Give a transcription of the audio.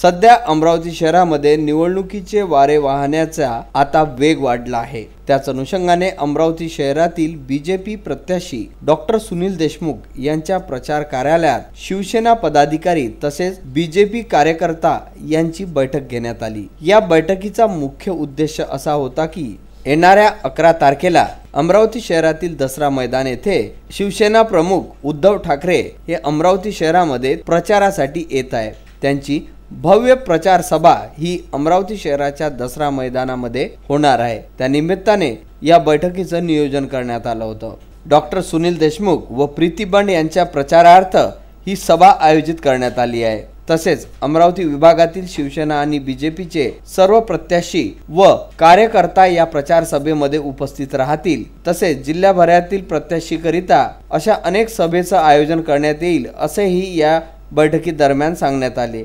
सध्या अमरावती शहरामध्ये निवडणुकीचे वारे वाहण्याचा आता वेग वाढला आहे। त्याच अनुषंगाने अमरावती शहरातील बीजेपी प्रत्याशी डॉक्टर सुनील देशमुख यांच्या प्रचार कार्यालयात शिवसेना पदाधिकारी तसेच बीजेपी कार्यकर्ता यांची बैठक घेण्यात आली। या बैठकीचा मुख्य उद्देश असा होता की येणाऱ्या 11 तारखेला अमरावती शहरातील दसरा मैदान येथे शिवसेना प्रमुख उद्धव ठाकरे हे अमरावती शहरामध्ये प्रचारासाठी येत आहे। त्यांची भव्य प्रचार सभा ही अमरावती शहराच्या दसरा मैदानामध्ये होणार आहे। त्या निमित्ताने या बैठकीचं नियोजन करण्यात आलं होतं। डॉक्टर सुनील देशमुख व प्रीती बंड यांच्या प्रचारार्थ ही सभा आयोजित करण्यात आली आहे। तसेच अमरावती विभागातील शिवसेना आणि बीजेपीचे सर्व प्रत्याशी व कार्यकर्ता या प्रचार सभेमध्ये उपस्थित राहतील। तसेच जिल्ह्याभरातील प्रत्याशीकरिता अशा अनेक सभेचं आयोजन करण्यात येईल असेही या बैठकी दरम्यान सांगण्यात आले।